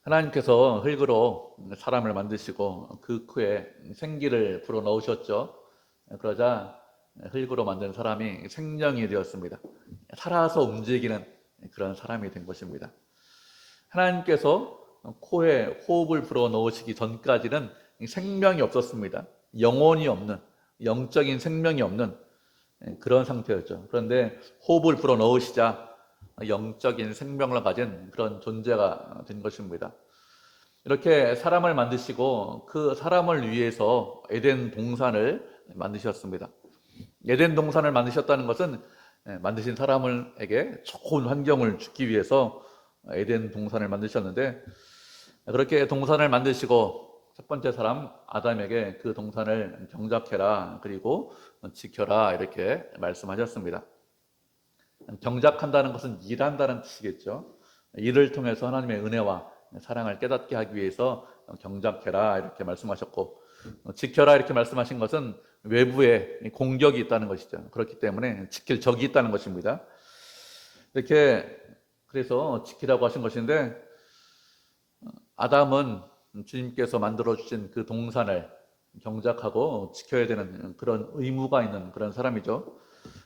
하나님께서 흙으로 사람을 만드시고 그 후에 생기를 불어넣으셨죠. 그러자 흙으로 만든 사람이 생명이 되었습니다. 살아서 움직이는 그런 사람이 된 것입니다. 하나님께서 코에 호흡을 불어넣으시기 전까지는 생명이 없었습니다. 영혼이 없는, 영적인 생명이 없는 그런 상태였죠. 그런데 호흡을 불어넣으시자 영적인 생명을 가진 그런 존재가 된 것입니다. 이렇게 사람을 만드시고 그 사람을 위해서 에덴 동산을 만드셨습니다. 에덴 동산을 만드셨다는 것은 만드신 사람에게 좋은 환경을 주기 위해서 에덴 동산을 만드셨는데, 그렇게 동산을 만드시고 첫 번째 사람 아담에게 그 동산을 경작해라, 그리고 지켜라, 이렇게 말씀하셨습니다. 경작한다는 것은 일한다는 뜻이겠죠. 일을 통해서 하나님의 은혜와 사랑을 깨닫게 하기 위해서 경작해라, 이렇게 말씀하셨고, 지켜라, 이렇게 말씀하신 것은 외부에 공격이 있다는 것이죠. 그렇기 때문에 지킬 적이 있다는 것입니다. 이렇게 그래서 지키라고 하신 것인데, 아담은 주님께서 만들어주신 그 동산을 경작하고 지켜야 되는 그런 의무가 있는 그런 사람이죠.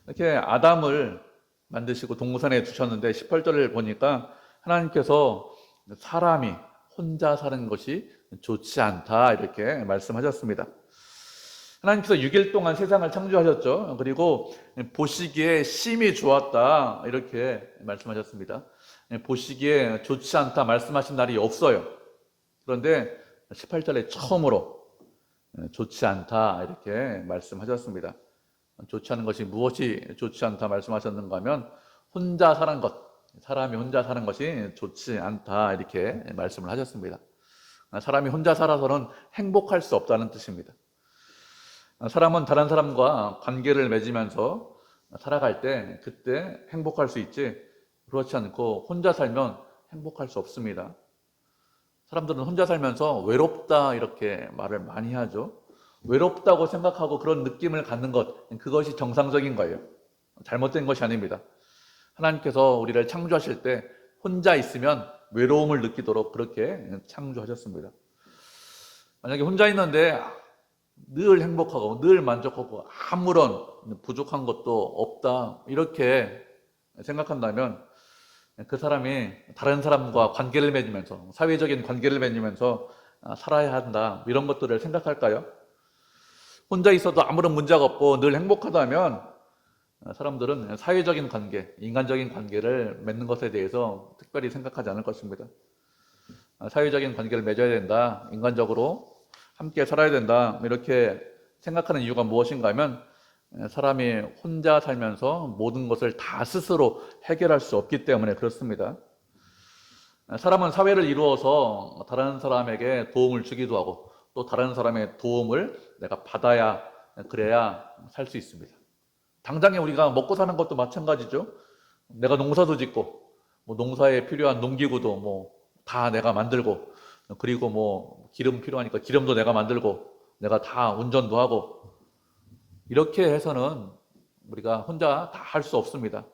이렇게 아담을 만드시고 동산에 두셨는데 18절을 보니까 하나님께서 사람이 혼자 사는 것이 좋지 않다, 이렇게 말씀하셨습니다. 하나님께서 6일 동안 세상을 창조하셨죠. 그리고 보시기에 심히 좋았다, 이렇게 말씀하셨습니다. 보시기에 좋지 않다 말씀하신 날이 없어요. 그런데 18절에 처음으로 좋지 않다, 이렇게 말씀하셨습니다. 좋지 않은 것이 무엇이 좋지 않다 말씀하셨는가 하면 혼자 사는 것, 사람이 혼자 사는 것이 좋지 않다, 이렇게 말씀을 하셨습니다. 사람이 혼자 살아서는 행복할 수 없다는 뜻입니다. 사람은 다른 사람과 관계를 맺으면서 살아갈 때 그때 행복할 수 있지, 그렇지 않고 혼자 살면 행복할 수 없습니다. 사람들은 혼자 살면서 외롭다, 이렇게 말을 많이 하죠. 외롭다고 생각하고 그런 느낌을 갖는 것, 그것이 정상적인 거예요. 잘못된 것이 아닙니다. 하나님께서 우리를 창조하실 때 혼자 있으면 외로움을 느끼도록 그렇게 창조하셨습니다. 만약에 혼자 있는데 늘 행복하고 늘 만족하고 아무런 부족한 것도 없다, 이렇게 생각한다면 그 사람이 다른 사람과 관계를 맺으면서, 사회적인 관계를 맺으면서 살아야 한다, 이런 것들을 생각할까요? 혼자 있어도 아무런 문제가 없고 늘 행복하다면 사람들은 사회적인 관계, 인간적인 관계를 맺는 것에 대해서 특별히 생각하지 않을 것입니다. 사회적인 관계를 맺어야 된다, 인간적으로 함께 살아야 된다, 이렇게 생각하는 이유가 무엇인가 하면 사람이 혼자 살면서 모든 것을 다 스스로 해결할 수 없기 때문에 그렇습니다. 사람은 사회를 이루어서 다른 사람에게 도움을 주기도 하고 또 다른 사람의 도움을 내가 받아야, 그래야 살 수 있습니다. 당장에 우리가 먹고 사는 것도 마찬가지죠. 내가 농사도 짓고 농사에 필요한 농기구도 다 내가 만들고, 그리고 기름 필요하니까 기름도 내가 만들고 내가 다 운전도 하고, 이렇게 해서는 우리가 혼자 다 할 수 없습니다.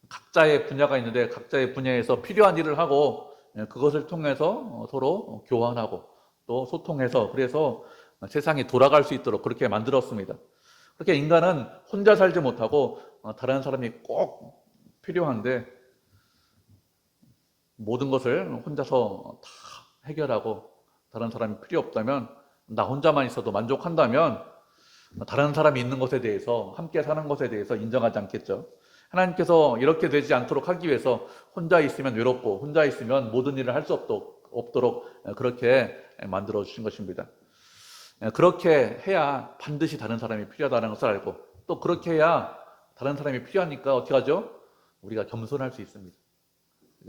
각자의 분야가 있는데 각자의 분야에서 필요한 일을 하고 그것을 통해서 서로 교환하고 또 소통해서, 그래서 세상이 돌아갈 수 있도록 그렇게 만들었습니다. 그렇게 인간은 혼자 살지 못하고 다른 사람이 꼭 필요한데, 모든 것을 혼자서 다 해결하고 다른 사람이 필요 없다면, 나 혼자만 있어도 만족한다면 다른 사람이 있는 것에 대해서, 함께 사는 것에 대해서 인정하지 않겠죠. 하나님께서 이렇게 되지 않도록 하기 위해서 혼자 있으면 외롭고 혼자 있으면 모든 일을 할 수 없도록 그렇게 만들어 주신 것입니다. 그렇게 해야 반드시 다른 사람이 필요하다는 것을 알고, 또 그렇게 해야 다른 사람이 필요하니까 어떻게 하죠? 우리가 겸손할 수 있습니다.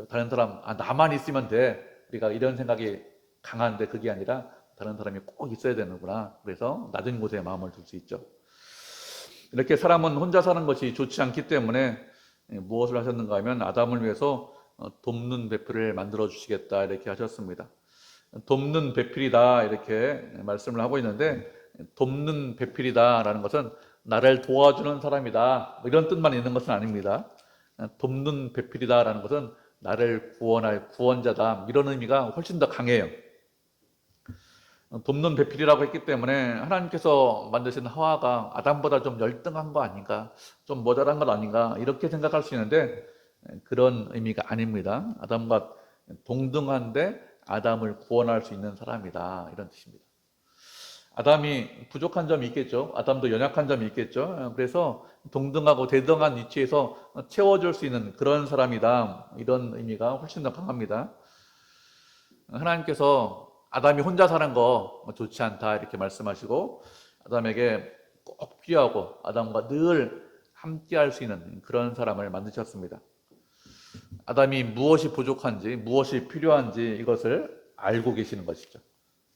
다른 사람, 나만 있으면 돼, 우리가 이런 생각이 강한데 그게 아니라 다른 사람이 꼭 있어야 되는구나, 그래서 낮은 곳에 마음을 둘 수 있죠. 이렇게 사람은 혼자 사는 것이 좋지 않기 때문에 무엇을 하셨는가 하면 아담을 위해서 돕는 배필을 만들어 주시겠다, 이렇게 하셨습니다. 돕는 배필이다, 이렇게 말씀을 하고 있는데, 돕는 배필이다라는 것은 나를 도와주는 사람이다, 이런 뜻만 있는 것은 아닙니다. 돕는 배필이다라는 것은 나를 구원할 구원자다. 이런 의미가 훨씬 더 강해요. 돕는 배필이라고 했기 때문에 하나님께서 만드신 하와가 아담보다 좀 열등한 거 아닌가, 좀 모자란 것 아닌가 이렇게 생각할 수 있는데 그런 의미가 아닙니다. 아담과 동등한데 아담을 구원할 수 있는 사람이다, 이런 뜻입니다. 아담이 부족한 점이 있겠죠. 아담도 연약한 점이 있겠죠. 그래서 동등하고 대등한 위치에서 채워줄 수 있는 그런 사람이다, 이런 의미가 훨씬 더 강합니다. 하나님께서 아담이 혼자 사는 거 좋지 않다 이렇게 말씀하시고 아담에게 꼭 필요하고 아담과 늘 함께 할 수 있는 그런 사람을 만드셨습니다. 아담이 무엇이 부족한지 무엇이 필요한지 이것을 알고 계시는 것이죠.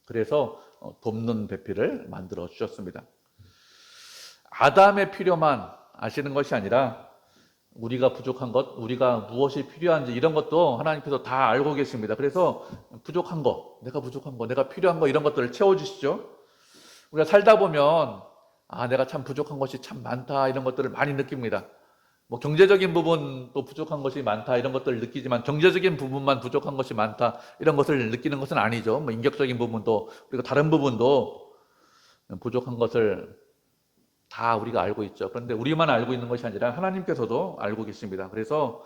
그래서 돕는 배필을 만들어 주셨습니다. 아담의 필요만 아시는 것이 아니라 우리가 부족한 것, 우리가 무엇이 필요한지 이런 것도 하나님께서 다 알고 계십니다. 그래서 부족한 거, 내가 부족한 거, 내가 필요한 거 이런 것들을 채워주시죠. 우리가 살다 보면 내가 참 부족한 것이 참 많다 이런 것들을 많이 느낍니다. 뭐 경제적인 부분도 부족한 것이 많다 이런 것들을 느끼지만 경제적인 부분만 부족한 것이 많다 이런 것을 느끼는 것은 아니죠. 뭐 인격적인 부분도 그리고 다른 부분도 부족한 것을 다 우리가 알고 있죠. 그런데 우리만 알고 있는 것이 아니라 하나님께서도 알고 계십니다. 그래서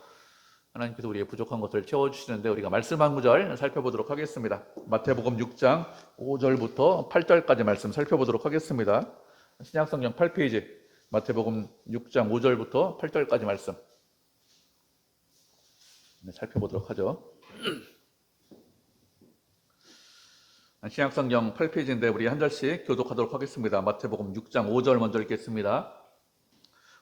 하나님께서 우리의 부족한 것을 채워주시는데 우리가 말씀 한 구절 살펴보도록 하겠습니다. 마태복음 6장 5절부터 8절까지 말씀 살펴보도록 하겠습니다. 신약성경 8페이지 마태복음 6장 5절부터 8절까지 말씀 살펴보도록 하죠. 신약성경 8페이지인데 우리 한 절씩 교독하도록 하겠습니다. 마태복음 6장 5절 먼저 읽겠습니다.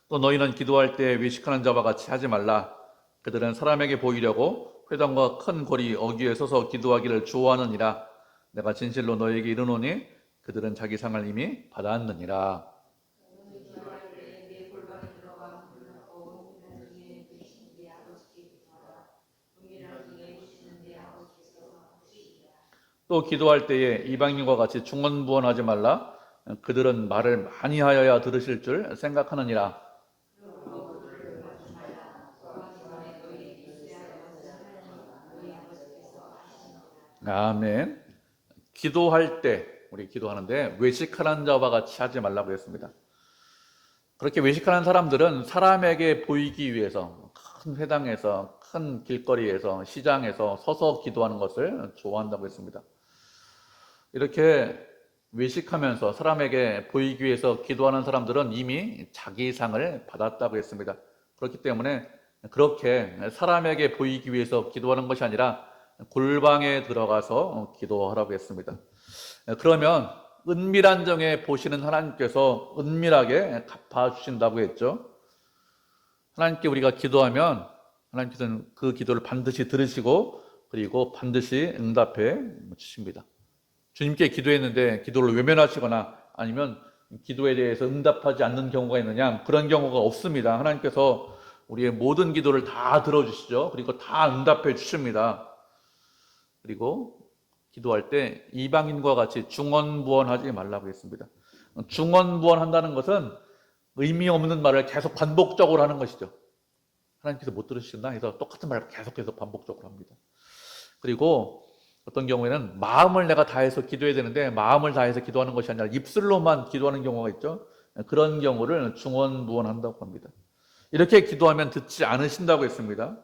또 너희는 기도할 때 외식하는 자와 같이 하지 말라. 그들은 사람에게 보이려고 회당과 큰 거리 어귀에 서서 기도하기를 좋아하느니라. 내가 진실로 너희에게 이르노니 그들은 자기 상을 이미 받았느니라. 또 기도할 때에 이방인과 같이 중언부언하지 말라. 그들은 말을 많이 하여야 들으실 줄 생각하느니라. 아멘. 기도할 때 우리 기도하는데 외식하는 자와 같이 하지 말라고 했습니다. 그렇게 외식하는 사람들은 사람에게 보이기 위해서 큰 회당에서 큰 길거리에서 시장에서 서서 기도하는 것을 좋아한다고 했습니다. 이렇게 외식하면서 사람에게 보이기 위해서 기도하는 사람들은 이미 자기 상을 받았다고 했습니다. 그렇기 때문에 그렇게 사람에게 보이기 위해서 기도하는 것이 아니라 골방에 들어가서 기도하라고 했습니다. 그러면 은밀한 정에 보시는 하나님께서 은밀하게 갚아주신다고 했죠. 하나님께 우리가 기도하면 하나님께서는 그 기도를 반드시 들으시고 그리고 반드시 응답해 주십니다. 주님께 기도했는데 기도를 외면하시거나 아니면 기도에 대해서 응답하지 않는 경우가 있느냐, 그런 경우가 없습니다. 하나님께서 우리의 모든 기도를 다 들어주시죠. 그리고 다 응답해 주십니다. 그리고 기도할 때 이방인과 같이 중언부언하지 말라고 했습니다. 중언부언한다는 것은 의미 없는 말을 계속 반복적으로 하는 것이죠. 하나님께서 못 들으시나 해서 똑같은 말을 계속해서 반복적으로 합니다. 그리고 어떤 경우에는 마음을 내가 다해서 기도해야 되는데 마음을 다해서 기도하는 것이 아니라 입술로만 기도하는 경우가 있죠. 그런 경우를 중언부언한다고 합니다. 이렇게 기도하면 듣지 않으신다고 했습니다.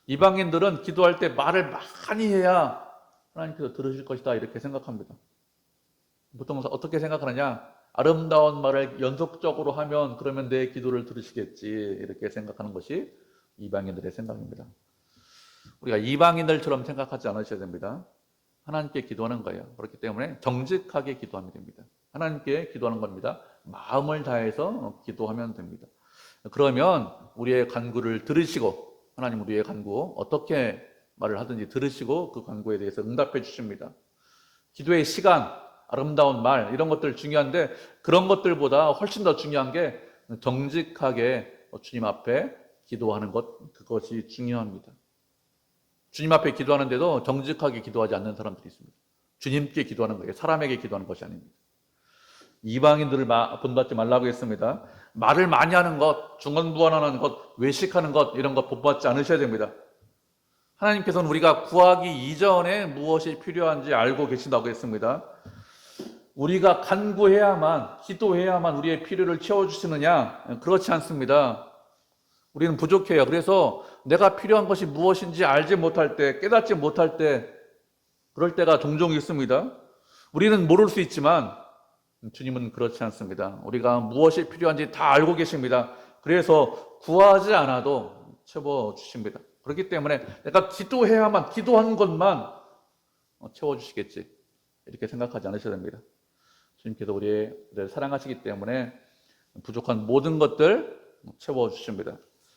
이방인들은 기도할 때 말을 많이 해야 하나님께서 들으실 것이다 이렇게 생각합니다. 보통 어떻게 생각하느냐, 아름다운 말을 연속적으로 하면 그러면 내 기도를 들으시겠지 이렇게 생각하는 것이 이방인들의 생각입니다. 우리가 이방인들처럼 생각하지 않으셔야 됩니다. 하나님께 기도하는 거예요. 그렇기 때문에 정직하게 기도하면 됩니다. 하나님께 기도하는 겁니다. 마음을 다해서 기도하면 됩니다. 그러면 우리의 간구를 들으시고 하나님 우리의 간구 어떻게 말을 하든지 들으시고 그 간구에 대해서 응답해 주십니다. 기도의 시간, 아름다운 말 이런 것들 중요한데 그런 것들보다 훨씬 더 중요한 게 정직하게 주님 앞에 기도하는 것, 그것이 중요합니다. 주님 앞에 기도하는데도 정직하게 기도하지 않는 사람들이 있습니다. 주님께 기도하는 거예요. 사람에게 기도하는 것이 아닙니다. 이방인들을 본받지 말라고 했습니다. 말을 많이 하는 것, 중언부언하는 것, 외식하는 것 이런 것 본받지 않으셔야 됩니다. 하나님께서는 우리가 구하기 이전에 무엇이 필요한지 알고 계신다고 했습니다. 우리가 간구해야만, 기도해야만 우리의 필요를 채워주시느냐? 그렇지 않습니다. 우리는 부족해요. 그래서 내가 필요한 것이 무엇인지 알지 못할 때, 깨닫지 못할 때, 그럴 때가 종종 있습니다. 우리는 모를 수 있지만 주님은 그렇지 않습니다. 우리가 무엇이 필요한지 다 알고 계십니다. 그래서 구하지 않아도 채워주십니다. 그렇기 때문에 내가 기도해야만, 기도한 것만 채워주시겠지, 이렇게 생각하지 않으셔야 됩니다. 주님께서 우리를 사랑하시기 때문에 부족한 모든 것들 채워주십니다.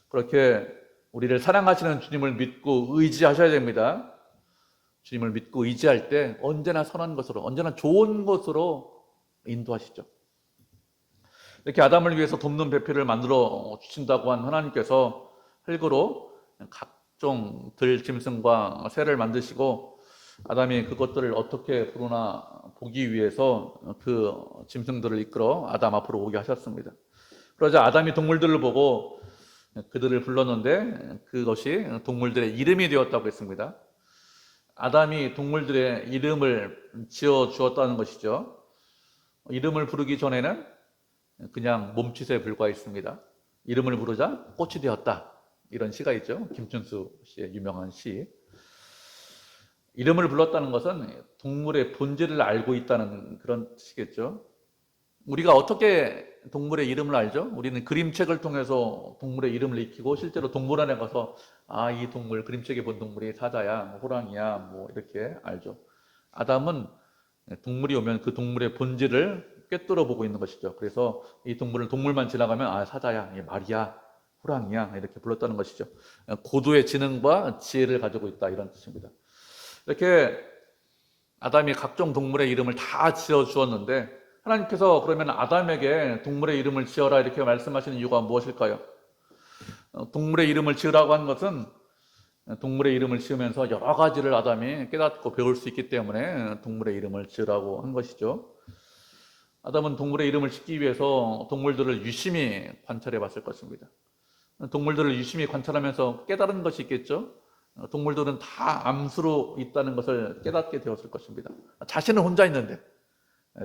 그렇게 우리를 사랑하시는 주님을 믿고 의지하셔야 됩니다. 주님을 믿고 의지할 때 언제나 선한 것으로, 언제나 좋은 것으로 인도하시죠. 이렇게 아담을 위해서 돕는 배필을 만들어 주신다고 한 하나님께서 흙으로 각종 들, 짐승과 새를 만드시고 아담이 그것들을 어떻게 부르나 보기 위해서 그 짐승들을 이끌어 아담 앞으로 오게 하셨습니다. 그러자 아담이 동물들을 보고 그들을 불렀는데 그것이 동물들의 이름이 되었다고 했습니다. 아담이 동물들의 이름을 지어 주었다는 것이죠. 이름을 부르기 전에는 그냥 몸짓에 불과했습니다. 이름을 부르자 꽃이 되었다, 이런 시가 있죠. 김춘수 씨의 유명한 시. 이름을 불렀다는 것은 동물의 본질을 알고 있다는 그런 뜻이겠죠. 우리가 어떻게 동물의 이름을 알죠? 우리는 그림책을 통해서 동물의 이름을 익히고 실제로 동물원에 가서 이 동물, 그림책에 본 동물이 사자야, 호랑이야, 뭐 이렇게 알죠. 아담은 동물이 오면 그 동물의 본질을 꿰뚫어 보고 있는 것이죠. 그래서 이 동물을, 동물만 지나가면 사자야, 말이야, 호랑이야, 이렇게 불렀다는 것이죠. 고도의 지능과 지혜를 가지고 있다, 이런 뜻입니다. 이렇게 아담이 각종 동물의 이름을 다 지어 주었는데 하나님께서 그러면 아담에게 동물의 이름을 지어라 이렇게 말씀하시는 이유가 무엇일까요? 동물의 이름을 지으라고 한 것은 동물의 이름을 지으면서 여러 가지를 아담이 깨닫고 배울 수 있기 때문에 동물의 이름을 지으라고 한 것이죠. 아담은 동물의 이름을 짓기 위해서 동물들을 유심히 관찰해 봤을 것입니다. 동물들을 유심히 관찰하면서 깨달은 것이 있겠죠. 동물들은 다 암수로 있다는 것을 깨닫게 되었을 것입니다. 자신은 혼자 있는데,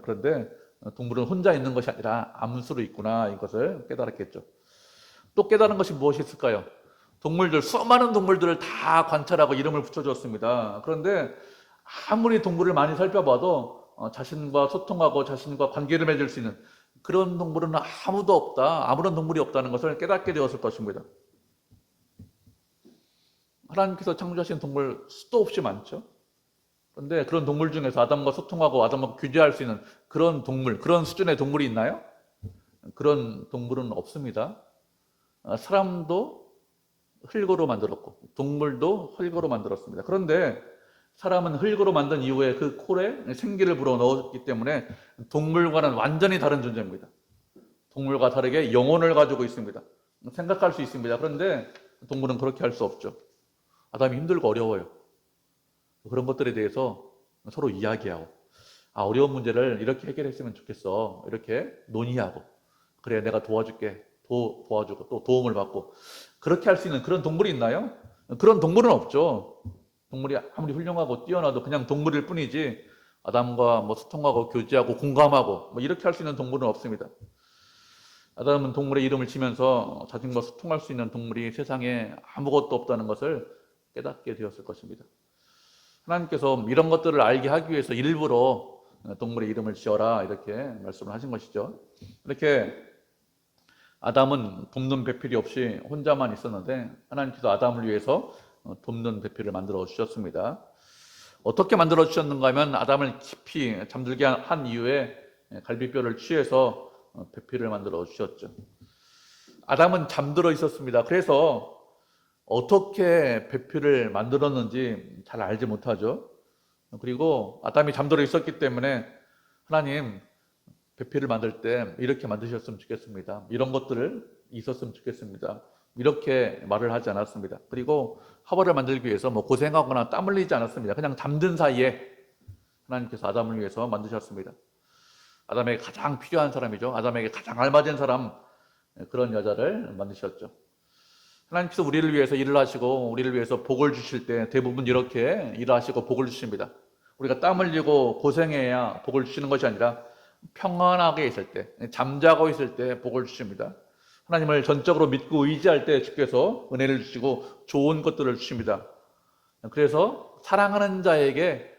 그런데 동물은 혼자 있는 것이 아니라 암수로 있구나, 이것을 깨달았겠죠. 또 깨달은 것이 무엇이 있을까요? 동물들, 수많은 동물들을 다 관찰하고 이름을 붙여줬습니다. 그런데 아무리 동물을 많이 살펴봐도 자신과 소통하고 자신과 관계를 맺을 수 있는 그런 동물은 아무도 없다, 아무런 동물이 없다는 것을 깨닫게 되었을 것입니다. 하나님께서 창조하신 동물 수도 없이 많죠. 그런데 그런 동물 중에서 아담과 소통하고 아담과 교제할 수 있는 그런 동물, 그런 수준의 동물이 있나요? 그런 동물은 없습니다. 사람도 흙으로 만들었고 동물도 흙으로 만들었습니다. 그런데 사람은 흙으로 만든 이후에 그 콜에 생기를 불어넣었기 때문에 동물과는 완전히 다른 존재입니다. 동물과 다르게 영혼을 가지고 있습니다. 생각할 수 있습니다. 그런데 동물은 그렇게 할 수 없죠. 아담이 힘들고 어려워요. 그런 것들에 대해서 서로 이야기하고 어려운 문제를 이렇게 해결했으면 좋겠어, 이렇게 논의하고, 그래 내가 도와줄게, 도와주고 또 도움을 받고, 그렇게 할 수 있는 그런 동물이 있나요? 그런 동물은 없죠. 동물이 아무리 훌륭하고 뛰어나도 그냥 동물일 뿐이지 아담과 뭐 소통하고 교제하고 공감하고 뭐 이렇게 할 수 있는 동물은 없습니다. 아담은 동물의 이름을 지면서 자신과 소통할 수 있는 동물이 세상에 아무것도 없다는 것을 깨닫게 되었을 것입니다. 하나님께서 이런 것들을 알게 하기 위해서 일부러 동물의 이름을 지어라 이렇게 말씀을 하신 것이죠. 이렇게 아담은 돕는 배필이 없이 혼자만 있었는데 하나님께서 아담을 위해서 돕는 배필을 만들어 주셨습니다. 어떻게 만들어 주셨는가 하면 아담을 깊이 잠들게 한 이후에 갈비뼈를 취해서 배필을 만들어 주셨죠. 아담은 잠들어 있었습니다. 그래서 어떻게 배필을 만들었는지 잘 알지 못하죠. 그리고 아담이 잠들어 있었기 때문에 하나님, 배필을 만들 때 이렇게 만드셨으면 좋겠습니다, 이런 것들을 있었으면 좋겠습니다, 이렇게 말을 하지 않았습니다. 그리고 화벌을 만들기 위해서 뭐 고생하거나 땀 흘리지 않았습니다. 그냥 잠든 사이에 하나님께서 아담을 위해서 만드셨습니다. 아담에게 가장 필요한 사람이죠. 아담에게 가장 알맞은 사람, 그런 여자를 만드셨죠. 하나님께서 우리를 위해서 일을 하시고 우리를 위해서 복을 주실 때 대부분 이렇게 일을 하시고 복을 주십니다. 우리가 땀 흘리고 고생해야 복을 주시는 것이 아니라 평안하게 있을 때, 잠자고 있을 때 복을 주십니다. 하나님을 전적으로 믿고 의지할 때 주께서 은혜를 주시고 좋은 것들을 주십니다. 그래서 사랑하는 자에게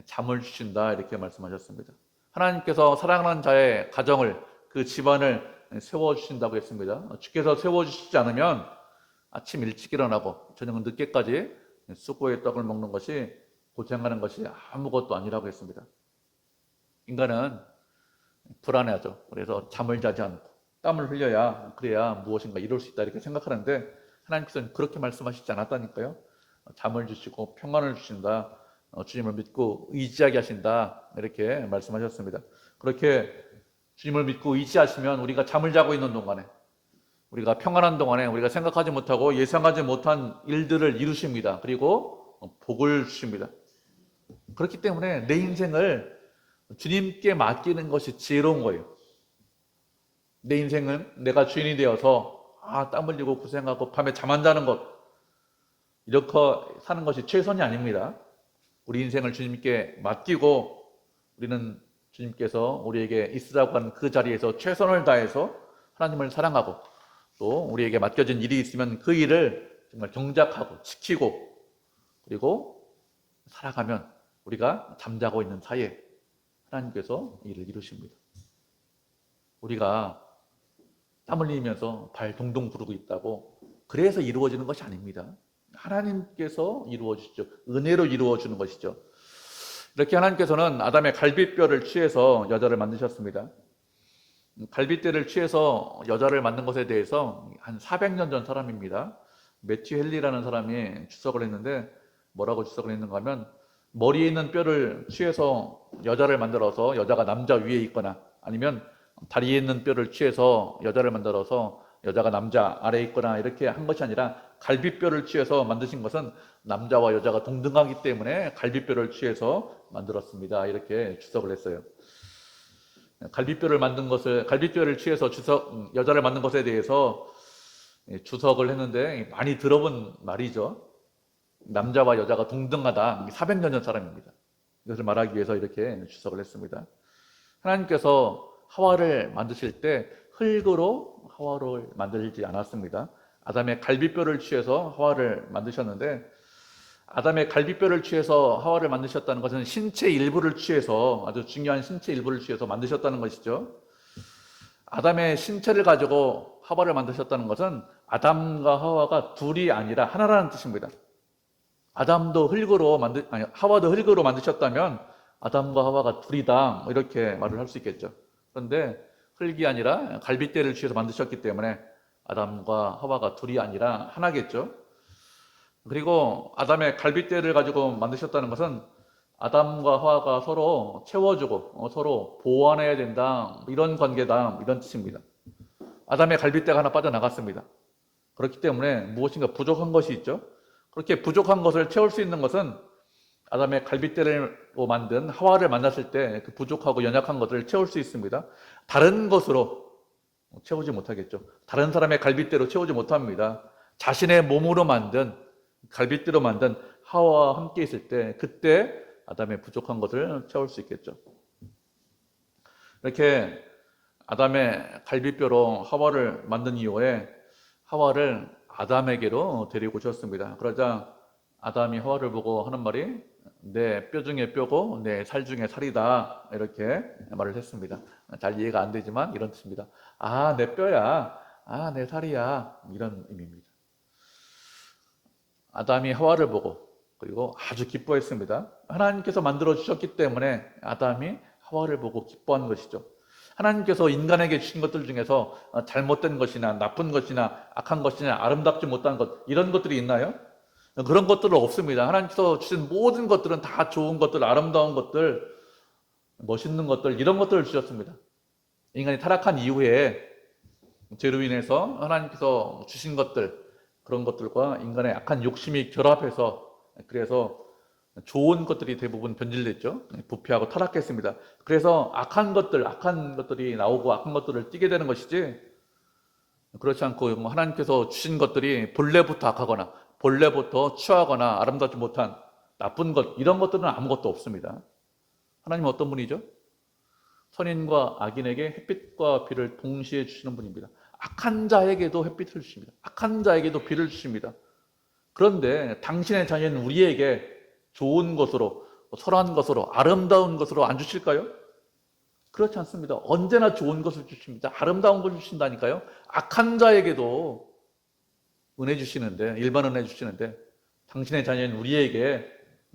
잠을 주신다 이렇게 말씀하셨습니다. 하나님께서 사랑하는 자의 가정을, 그 집안을 세워주신다고 했습니다. 주께서 세워주시지 않으면 아침 일찍 일어나고 저녁 늦게까지 쑥고의 떡을 먹는 것이, 고생하는 것이 아무것도 아니라고 했습니다. 인간은 불안해하죠. 그래서 잠을 자지 않고 땀을 흘려야, 그래야 무엇인가 이룰 수 있다 이렇게 생각하는데, 하나님께서는 그렇게 말씀하시지 않았다니까요. 잠을 주시고 평안을 주신다, 주님을 믿고 의지하게 하신다 이렇게 말씀하셨습니다. 그렇게 주님을 믿고 의지하시면 우리가 잠을 자고 있는 동안에, 우리가 평안한 동안에 우리가 생각하지 못하고 예상하지 못한 일들을 이루십니다. 그리고 복을 주십니다. 그렇기 때문에 내 인생을 주님께 맡기는 것이 지혜로운 거예요. 내 인생은 내가 주인이 되어서 땀 흘리고 고생하고 밤에 잠 안 자는 것, 이렇게 사는 것이 최선이 아닙니다. 우리 인생을 주님께 맡기고 우리는 주님께서 우리에게 있으라고 하는 그 자리에서 최선을 다해서 하나님을 사랑하고, 또 우리에게 맡겨진 일이 있으면 그 일을 정말 경작하고 지키고 그리고 살아가면 우리가 잠자고 있는 사이에 하나님께서 일을 이루십니다. 우리가 땀 흘리면서 발 동동 구르고 있다고 그래서 이루어지는 것이 아닙니다. 하나님께서 이루어 주시죠. 은혜로 이루어 주는 것이죠. 이렇게 하나님께서는 아담의 갈비뼈를 취해서 여자를 만드셨습니다. 갈비뼈를 취해서 여자를 만든 것에 대해서 한 400년 전 사람입니다. 매튜 헨리라는 사람이 주석을 했는데, 뭐라고 주석을 했는가 하면, 머리에 있는 뼈를 취해서 여자를 만들어서 여자가 남자 위에 있거나, 아니면 다리에 있는 뼈를 취해서 여자를 만들어서 여자가 남자 아래에 있거나 이렇게 한 것이 아니라, 갈비뼈를 취해서 만드신 것은 남자와 여자가 동등하기 때문에 갈비뼈를 취해서 만들었습니다. 이렇게 주석을 했어요. 갈비뼈를 취해서 여자를 만든 것에 대해서 주석을 했는데, 많이 들어본 말이죠. 남자와 여자가 동등하다. 400년 전 사람입니다. 이것을 말하기 위해서 이렇게 주석을 했습니다. 하나님께서 하와를 만드실 때 흙으로 하와를 만들지 않았습니다. 아담의 갈비뼈를 취해서 하와를 만드셨는데, 아담의 갈비뼈를 취해서 하와를 만드셨다는 것은 신체 일부를 취해서, 아주 중요한 신체 일부를 취해서 만드셨다는 것이죠. 아담의 신체를 가지고 하와를 만드셨다는 것은 아담과 하와가 둘이 아니라 하나라는 뜻입니다. 하와도 흙으로 만드셨다면 아담과 하와가 둘이다, 이렇게 말을 할 수 있겠죠. 그런데 흙이 아니라 갈비뼈를 취해서 만드셨기 때문에 아담과 하와가 둘이 아니라 하나겠죠. 그리고 아담의 갈비뼈를 가지고 만드셨다는 것은 아담과 하와가 서로 채워주고 서로 보완해야 된다, 이런 관계다, 이런 뜻입니다. 아담의 갈비뼈가 하나 빠져나갔습니다. 그렇기 때문에 무엇인가 부족한 것이 있죠. 그렇게 부족한 것을 채울 수 있는 것은 아담의 갈비뼈로 만든 하와를 만났을 때 그 부족하고 연약한 것을 채울 수 있습니다. 다른 것으로 채우지 못하겠죠. 다른 사람의 갈비뼈로 채우지 못합니다. 자신의 몸으로 만든, 갈비뼈로 만든 하와와 함께 있을 때, 그때 아담의 부족한 것을 채울 수 있겠죠. 이렇게 아담의 갈비뼈로 하와를 만든 이후에 하와를 아담에게로 데리고 오셨습니다. 그러자 아담이 하와를 보고 하는 말이, 내 뼈 중에 뼈고 내 살 중에 살이다, 이렇게 말을 했습니다. 잘 이해가 안 되지만 이런 뜻입니다. 내 뼈야, 내 살이야, 이런 의미입니다. 아담이 하와를 보고 그리고 아주 기뻐했습니다. 하나님께서 만들어 주셨기 때문에 아담이 하와를 보고 기뻐하는 것이죠. 하나님께서 인간에게 주신 것들 중에서 잘못된 것이나 나쁜 것이나 악한 것이나 아름답지 못한 것, 이런 것들이 있나요? 그런 것들은 없습니다. 하나님께서 주신 모든 것들은 다 좋은 것들, 아름다운 것들, 멋있는 것들, 이런 것들을 주셨습니다. 인간이 타락한 이후에 죄로 인해서 하나님께서 주신 것들, 그런 것들과 인간의 악한 욕심이 결합해서, 그래서 좋은 것들이 대부분 변질됐죠. 부패하고 타락했습니다. 그래서 악한 것들이 나오고 악한 것들을 띠게 되는 것이지, 그렇지 않고 하나님께서 주신 것들이 본래부터 악하거나 본래부터 추하거나 아름답지 못한 나쁜 것, 이런 것들은 아무것도 없습니다. 하나님은 어떤 분이죠? 선인과 악인에게 햇빛과 비를 동시에 주시는 분입니다. 악한 자에게도 햇빛을 주십니다. 악한 자에게도 비를 주십니다. 그런데 당신의 자녀인 우리에게 좋은 것으로, 선한 것으로, 아름다운 것으로 안 주실까요? 그렇지 않습니다. 언제나 좋은 것을 주십니다. 아름다운 것을 주신다니까요. 악한 자에게도 은혜 주시는데, 일반 은혜 주시는데, 당신의 자녀인 우리에게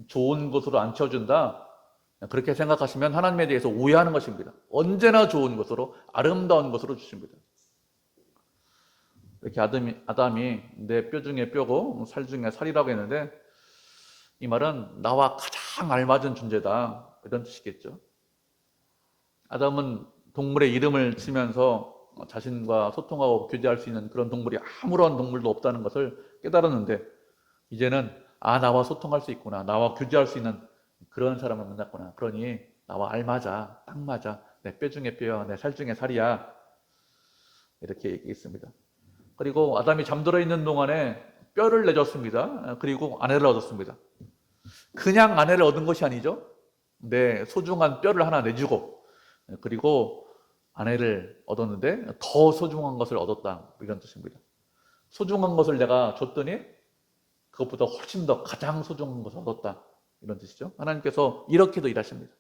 좋은 것으로 안 채워준다? 그렇게 생각하시면 하나님에 대해서 오해하는 것입니다. 언제나 좋은 것으로, 아름다운 것으로 주십니다. 이렇게 아담이 내 뼈 중에 뼈고 살 중에 살이라고 했는데, 이 말은 나와 가장 알맞은 존재다, 이런 뜻이겠죠. 아담은 동물의 이름을 치면서 자신과 소통하고 교제할 수 있는 그런 동물이 아무런 동물도 없다는 것을 깨달았는데, 이제는 나와 소통할 수 있구나, 나와 교제할 수 있는 그런 사람을 만났구나, 그러니 나와 알맞아, 딱 맞아, 내 뼈 중에 뼈야, 내 살 중에 살이야, 이렇게 얘기했습니다. 그리고 아담이 잠들어 있는 동안에 뼈를 내줬습니다. 그리고 아내를 얻었습니다. 그냥 아내를 얻은 것이 아니죠. 내 소중한 뼈를 하나 내주고, 그리고 아내를 얻었는데 더 소중한 것을 얻었다, 이런 뜻입니다. 소중한 것을 내가 줬더니 그것보다 훨씬 더 가장 소중한 것을 얻었다, 이런 뜻이죠. 하나님께서 이렇게도 일하십니다.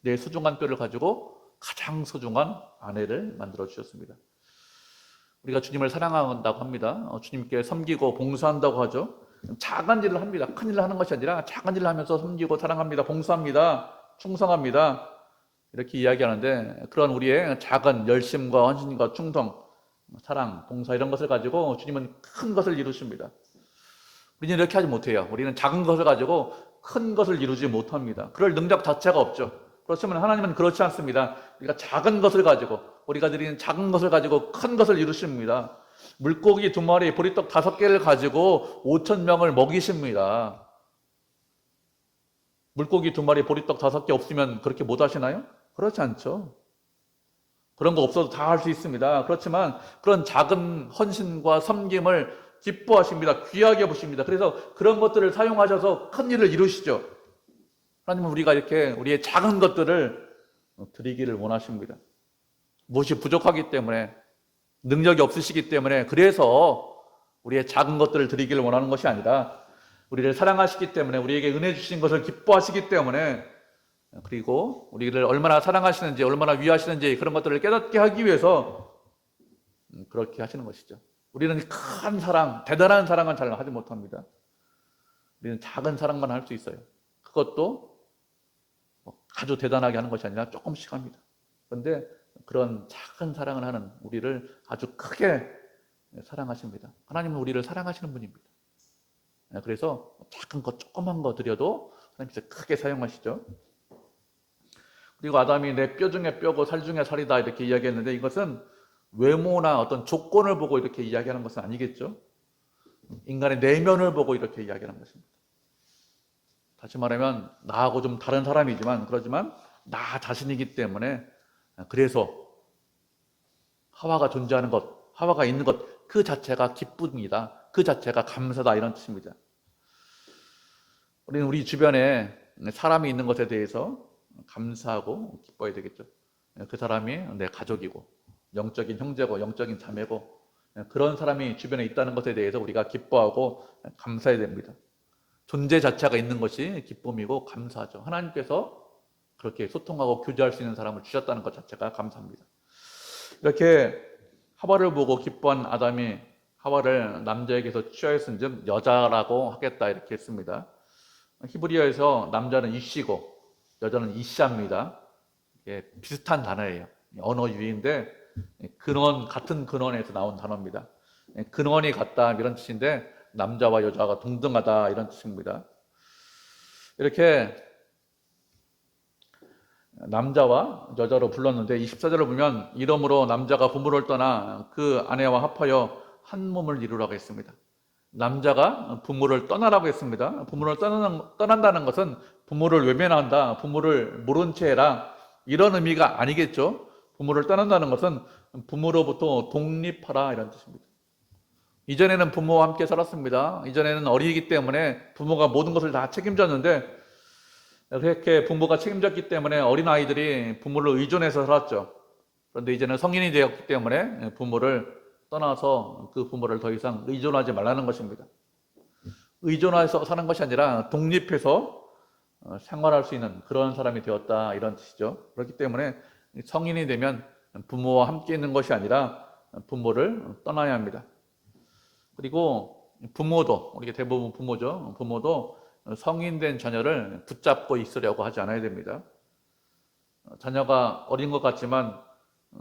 내 소중한 뼈를 가지고 가장 소중한 아내를 만들어 주셨습니다. 우리가 주님을 사랑한다고 합니다. 주님께 섬기고 봉사한다고 하죠. 작은 일을 합니다. 큰 일을 하는 것이 아니라 작은 일을 하면서 섬기고 사랑합니다, 봉사합니다, 충성합니다, 이렇게 이야기하는데, 그런 우리의 작은 열심과 헌신과 충성, 사랑, 봉사, 이런 것을 가지고 주님은 큰 것을 이루십니다. 우리는 이렇게 하지 못해요. 우리는 작은 것을 가지고 큰 것을 이루지 못합니다. 그럴 능력 자체가 없죠. 그렇지만 하나님은 그렇지 않습니다. 우리가 작은 것을 가지고, 우리가 드리는 작은 것을 가지고 큰 것을 이루십니다. 물고기 2마리, 보리떡 5개를 가지고 5,000명을 먹이십니다. 물고기 2마리, 보리떡 5개 없으면 그렇게 못 하시나요? 그렇지 않죠. 그런 거 없어도 다 할 수 있습니다. 그렇지만 그런 작은 헌신과 섬김을 기뻐하십니다. 귀하게 보십니다. 그래서 그런 것들을 사용하셔서 큰 일을 이루시죠. 하나님은 우리가 이렇게 우리의 작은 것들을 드리기를 원하십니다. 무엇이 부족하기 때문에, 능력이 없으시기 때문에, 그래서 우리의 작은 것들을 드리기를 원하는 것이 아니라, 우리를 사랑하시기 때문에, 우리에게 은혜 주신 것을 기뻐하시기 때문에, 그리고 우리를 얼마나 사랑하시는지, 얼마나 위하시는지, 그런 것들을 깨닫게 하기 위해서 그렇게 하시는 것이죠. 우리는 큰 사랑, 대단한 사랑은 잘 하지 못합니다. 우리는 작은 사랑만 할 수 있어요. 그것도 아주 대단하게 하는 것이 아니라 조금씩 합니다. 그런데 그런 작은 사랑을 하는 우리를 아주 크게 사랑하십니다. 하나님은 우리를 사랑하시는 분입니다. 그래서 작은 것, 조그만 거 드려도 하나님께서 크게 사용하시죠. 그리고 아담이 내 뼈 중에 뼈고 살 중에 살이다, 이렇게 이야기했는데, 이것은 외모나 어떤 조건을 보고 이렇게 이야기하는 것은 아니겠죠. 인간의 내면을 보고 이렇게 이야기하는 것입니다. 다시 말하면 나하고 좀 다른 사람이지만, 그렇지만 나 자신이기 때문에, 그래서 하와가 존재하는 것, 하와가 있는 것, 그 자체가 기쁨이다, 그 자체가 감사다, 이런 뜻입니다. 우리는 우리 주변에 사람이 있는 것에 대해서 감사하고 기뻐해야 되겠죠. 그 사람이 내 가족이고, 영적인 형제고, 영적인 자매고, 그런 사람이 주변에 있다는 것에 대해서 우리가 기뻐하고 감사해야 됩니다. 존재 자체가 있는 것이 기쁨이고 감사하죠. 하나님께서 그렇게 소통하고 교제할 수 있는 사람을 주셨다는 것 자체가 감사합니다. 이렇게 하와를 보고 기뻐한 아담이 하와를 남자에게서 취하였은즉 여자라고 하겠다, 이렇게 했습니다. 히브리어에서 남자는 이씨고 여자는 이샤입니다. 비슷한 단어예요. 언어 유희인데 같은 근원에서 나온 단어입니다. 근원이 같다, 이런 뜻인데 남자와 여자가 동등하다, 이런 뜻입니다. 이렇게 남자와 여자로 불렀는데 24절을 보면 이러므로 남자가 부모를 떠나 그 아내와 합하여 한 몸을 이루라고 했습니다. 남자가 부모를 떠나라고 했습니다. 부모를 떠난다는 것은 부모를 외면한다, 부모를 모른 채 해라, 이런 의미가 아니겠죠. 부모를 떠난다는 것은 부모로부터 독립하라 이런 뜻입니다. 이전에는 부모와 함께 살았습니다. 이전에는 어리기 때문에 부모가 모든 것을 다 책임졌는데 그렇게 부모가 책임졌기 때문에 어린아이들이 부모를 의존해서 살았죠. 그런데 이제는 성인이 되었기 때문에 부모를 떠나서 그 부모를 더 이상 의존하지 말라는 것입니다. 의존해서 사는 것이 아니라 독립해서 생활할 수 있는 그런 사람이 되었다 이런 뜻이죠. 그렇기 때문에 성인이 되면 부모와 함께 있는 것이 아니라 부모를 떠나야 합니다. 그리고 부모도, 우리 대부분 부모죠. 부모도 성인된 자녀를 붙잡고 있으려고 하지 않아야 됩니다. 자녀가 어린 것 같지만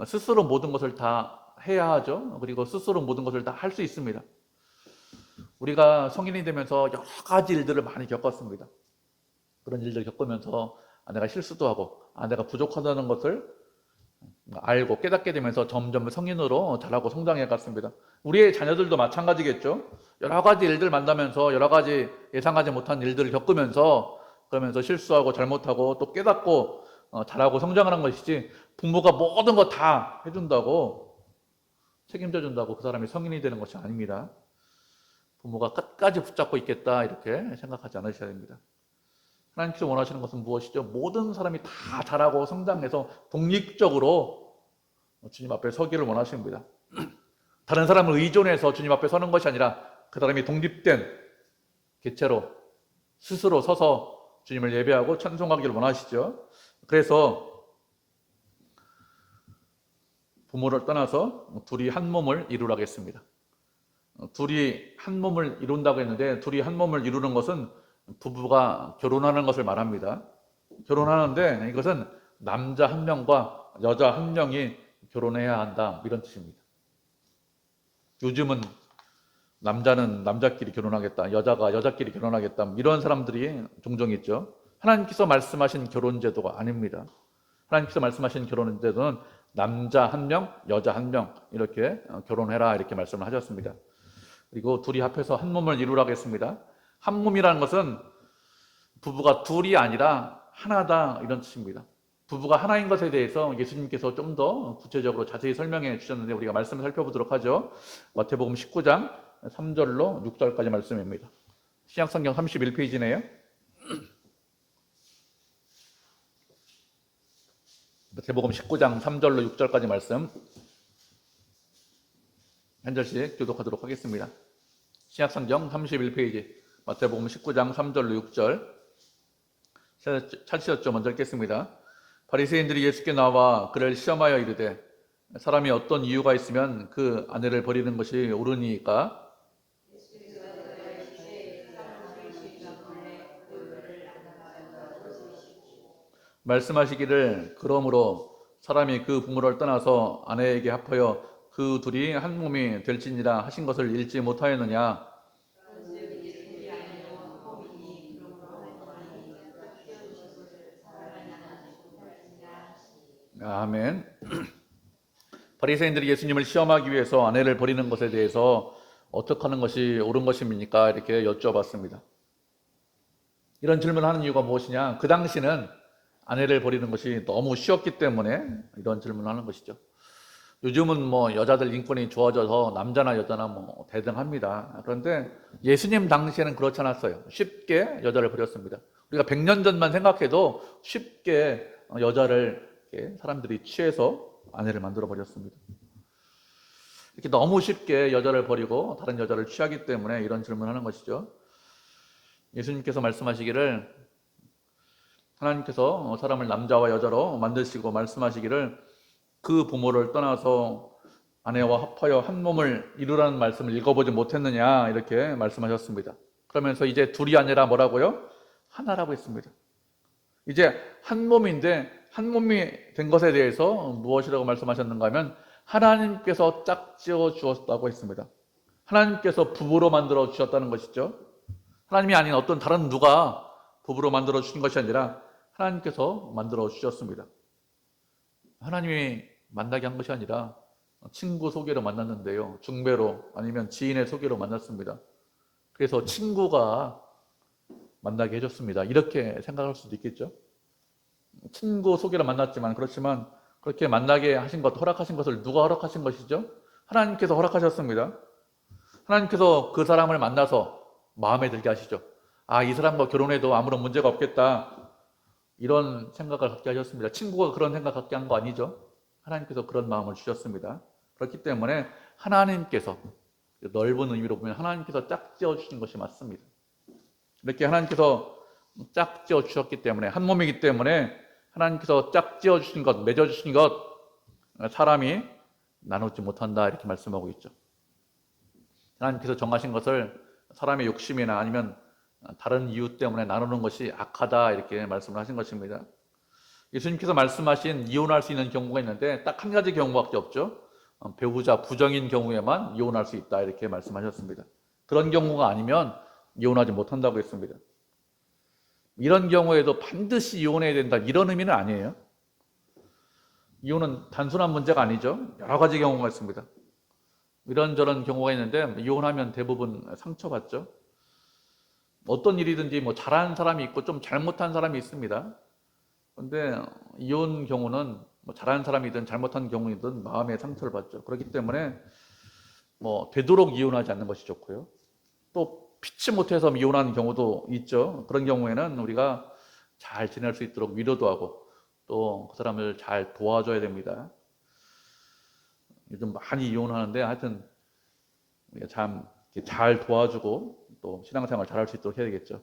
스스로 모든 것을 다 해야 하죠. 그리고 스스로 모든 것을 다 할 수 있습니다. 우리가 성인이 되면서 여러 가지 일들을 많이 겪었습니다. 그런 일들을 겪으면서 내가 실수도 하고 내가 부족하다는 것을 알고 깨닫게 되면서 점점 성인으로 자라고 성장해 갔습니다. 우리의 자녀들도 마찬가지겠죠. 여러 가지 일들 만나면서 여러 가지 예상하지 못한 일들을 겪으면서 그러면서 실수하고 잘못하고 또 깨닫고 자라고 성장하는 것이지 부모가 모든 거 다 해준다고 책임져 준다고 그 사람이 성인이 되는 것이 아닙니다. 부모가 끝까지 붙잡고 있겠다 이렇게 생각하지 않으셔야 됩니다. 하나님께서 원하시는 것은 무엇이죠? 모든 사람이 다 자라고 성장해서 독립적으로 주님 앞에 서기를 원하십니다. 다른 사람을 의존해서 주님 앞에 서는 것이 아니라 그 사람이 독립된 개체로 스스로 서서 주님을 예배하고 찬송하기를 원하시죠. 그래서 부모를 떠나서 둘이 한 몸을 이루라겠습니다. 둘이 한 몸을 이룬다고 했는데 둘이 한 몸을 이루는 것은 부부가 결혼하는 것을 말합니다. 결혼하는데 이것은 남자 한 명과 여자 한 명이 결혼해야 한다 이런 뜻입니다. 요즘은 남자는 남자끼리 결혼하겠다, 여자가 여자끼리 결혼하겠다 이런 사람들이 종종 있죠. 하나님께서 말씀하신 결혼제도가 아닙니다. 하나님께서 말씀하신 결혼제도는 남자 한 명, 여자 한 명 이렇게 결혼해라 이렇게 말씀을 하셨습니다. 그리고 둘이 합해서 한 몸을 이루라고 했습니다. 한 몸이라는 것은 부부가 둘이 아니라 하나다 이런 뜻입니다. 부부가 하나인 것에 대해서 예수님께서 좀 더 구체적으로 자세히 설명해 주셨는데 우리가 말씀을 살펴보도록 하죠. 마태복음 19장 3절로 6절까지 말씀입니다. 신약성경 31페이지네요. 마태복음 19장 3절로 6절까지 말씀 한 절씩 교독하도록 하겠습니다. 신약성경 31페이지 마태복음 19장 3절로 6절 찾으셨죠? 먼저 읽겠습니다. 바리새인들이 예수께 나와 그를 시험하여 이르되 사람이 어떤 이유가 있으면 그 아내를 버리는 것이 옳으니까 말씀하시기를 그러므로 사람이 그 부모를 떠나서 아내에게 합하여 그 둘이 한 몸이 될지니라 하신 것을 읽지 못하였느냐. 아멘. 바리새인들이 예수님을 시험하기 위해서 아내를 버리는 것에 대해서 어떻게 하는 것이 옳은 것입니까? 이렇게 여쭤봤습니다. 이런 질문을 하는 이유가 무엇이냐? 그 당시는 아내를 버리는 것이 너무 쉬웠기 때문에 이런 질문을 하는 것이죠. 요즘은 뭐 여자들 인권이 좋아져서 남자나 여자나 뭐 대등합니다. 그런데 예수님 당시에는 그렇지 않았어요. 쉽게 여자를 버렸습니다. 우리가 100년 전만 생각해도 쉽게 여자를 사람들이 취해서 아내를 만들어 버렸습니다. 이렇게 너무 쉽게 여자를 버리고 다른 여자를 취하기 때문에 이런 질문을 하는 것이죠. 예수님께서 말씀하시기를 하나님께서 사람을 남자와 여자로 만드시고 말씀하시기를 그 부모를 떠나서 아내와 합하여 한 몸을 이루라는 말씀을 읽어보지 못했느냐 이렇게 말씀하셨습니다. 그러면서 이제 둘이 아니라 뭐라고요? 하나라고 했습니다. 이제 한 몸인데 한 몸이 된 것에 대해서 무엇이라고 말씀하셨는가 하면 하나님께서 짝지어 주었다고 했습니다. 하나님께서 부부로 만들어 주셨다는 것이죠. 하나님이 아닌 어떤 다른 누가 부부로 만들어 주신 것이 아니라 하나님께서 만들어 주셨습니다. 하나님이 만나게 한 것이 아니라 친구 소개로 만났는데요. 중배로 아니면 지인의 소개로 만났습니다. 그래서 친구가 만나게 해줬습니다. 이렇게 생각할 수도 있겠죠. 친구 소개로 만났지만 그렇지만 그렇게 만나게 하신 것, 허락하신 것을 누가 허락하신 것이죠? 하나님께서 허락하셨습니다. 하나님께서 그 사람을 만나서 마음에 들게 하시죠. 아, 이 사람과 결혼해도 아무런 문제가 없겠다. 이런 생각을 갖게 하셨습니다. 친구가 그런 생각 갖게 한 거 아니죠? 하나님께서 그런 마음을 주셨습니다. 그렇기 때문에 하나님께서, 넓은 의미로 보면 하나님께서 짝지어 주신 것이 맞습니다. 이렇게 하나님께서 짝지어 주셨기 때문에, 한 몸이기 때문에 하나님께서 짝지어 주신 것, 맺어 주신 것, 사람이 나누지 못한다, 이렇게 말씀하고 있죠. 하나님께서 정하신 것을 사람의 욕심이나 아니면 다른 이유 때문에 나누는 것이 악하다, 이렇게 말씀을 하신 것입니다. 예수님께서 말씀하신 이혼할 수 있는 경우가 있는데 딱 한 가지 경우밖에 없죠. 배우자 부정인 경우에만 이혼할 수 있다, 이렇게 말씀하셨습니다. 그런 경우가 아니면 이혼하지 못한다고 했습니다. 이런 경우에도 반드시 이혼해야 된다, 이런 의미는 아니에요. 이혼은 단순한 문제가 아니죠. 여러 가지 경우가 있습니다. 이런저런 경우가 있는데 이혼하면 대부분 상처받죠. 어떤 일이든지 뭐 잘하는 사람이 있고 좀 잘못한 사람이 있습니다. 그런데 이혼 경우는 뭐 잘하는 사람이든 잘못한 경우이든 마음의 상처를 받죠. 그렇기 때문에 뭐 되도록 이혼하지 않는 것이 좋고요. 또 피치 못해서 이혼하는 경우도 있죠. 그런 경우에는 우리가 잘 지낼 수 있도록 위로도 하고 또 그 사람을 잘 도와줘야 됩니다. 요즘 많이 이혼하는데 하여튼 우리가 참 잘 도와주고 또 신앙생활 잘할 수 있도록 해야겠죠.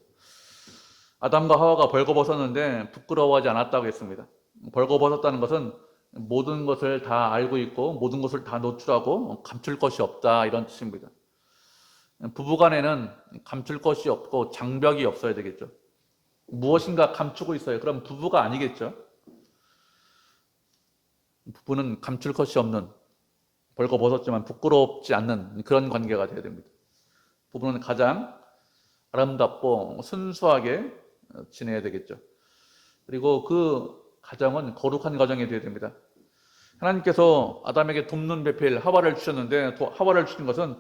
아담과 하와가 벌거벗었는데 부끄러워하지 않았다고 했습니다. 벌거벗었다는 것은 모든 것을 다 알고 있고 모든 것을 다 노출하고 감출 것이 없다, 이런 뜻입니다. 부부간에는 감출 것이 없고 장벽이 없어야 되겠죠. 무엇인가 감추고 있어요. 그럼 부부가 아니겠죠. 부부는 감출 것이 없는, 벌거벗었지만 부끄럽지 않는 그런 관계가 되어야 됩니다. 부부는 가장 아름답고 순수하게 지내야 되겠죠. 그리고 그 가정은 거룩한 가정이 되어야 됩니다. 하나님께서 아담에게 돕는 배필 하와를 주셨는데 하와를 주신 것은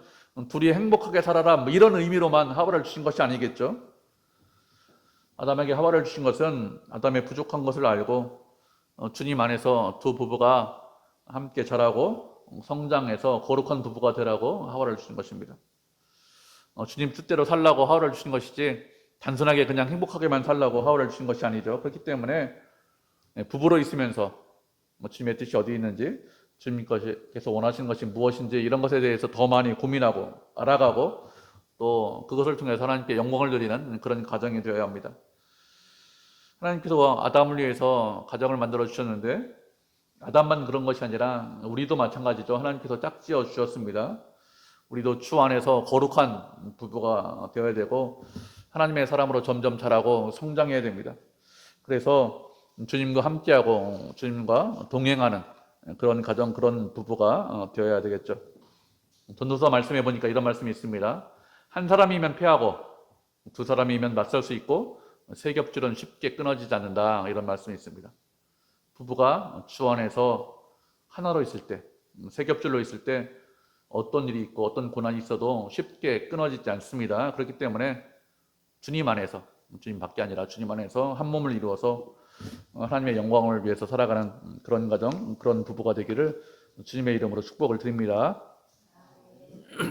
둘이 행복하게 살아라, 뭐 이런 의미로만 하와를 주신 것이 아니겠죠. 아담에게 하와를 주신 것은 아담의 부족한 것을 알고 주님 안에서 두 부부가 함께 자라고 성장해서 거룩한 부부가 되라고 하와를 주신 것입니다. 주님 뜻대로 살라고 하와를 주신 것이지 단순하게 그냥 행복하게만 살라고 하와를 주신 것이 아니죠. 그렇기 때문에 부부로 있으면서 주님의 뜻이 어디 있는지, 주님께서 원하시는 것이 무엇인지 이런 것에 대해서 더 많이 고민하고 알아가고 또 그것을 통해서 하나님께 영광을 드리는 그런 가정이 되어야 합니다. 하나님께서 아담을 위해서 가정을 만들어 주셨는데 아담만 그런 것이 아니라 우리도 마찬가지죠. 하나님께서 짝지어 주셨습니다. 우리도 주 안에서 거룩한 부부가 되어야 되고 하나님의 사람으로 점점 자라고 성장해야 됩니다. 그래서 주님과 함께하고 주님과 동행하는 그런 가정, 그런 부부가 되어야 되겠죠. 전도서 말씀해 보니까 이런 말씀이 있습니다. 한 사람이면 패하고 두 사람이면 맞설 수 있고 세 겹줄은 쉽게 끊어지지 않는다, 이런 말씀이 있습니다. 부부가 주 안에서 하나로 있을 때, 세 겹줄로 있을 때 어떤 일이 있고 어떤 고난이 있어도 쉽게 끊어지지 않습니다. 그렇기 때문에 주님 안에서, 주님 밖에 아니라 주님 안에서 한 몸을 이루어서 하나님의 영광을 위해서 살아가는 그런 가정, 그런 부부가 되기를 주님의 이름으로 축복을 드립니다.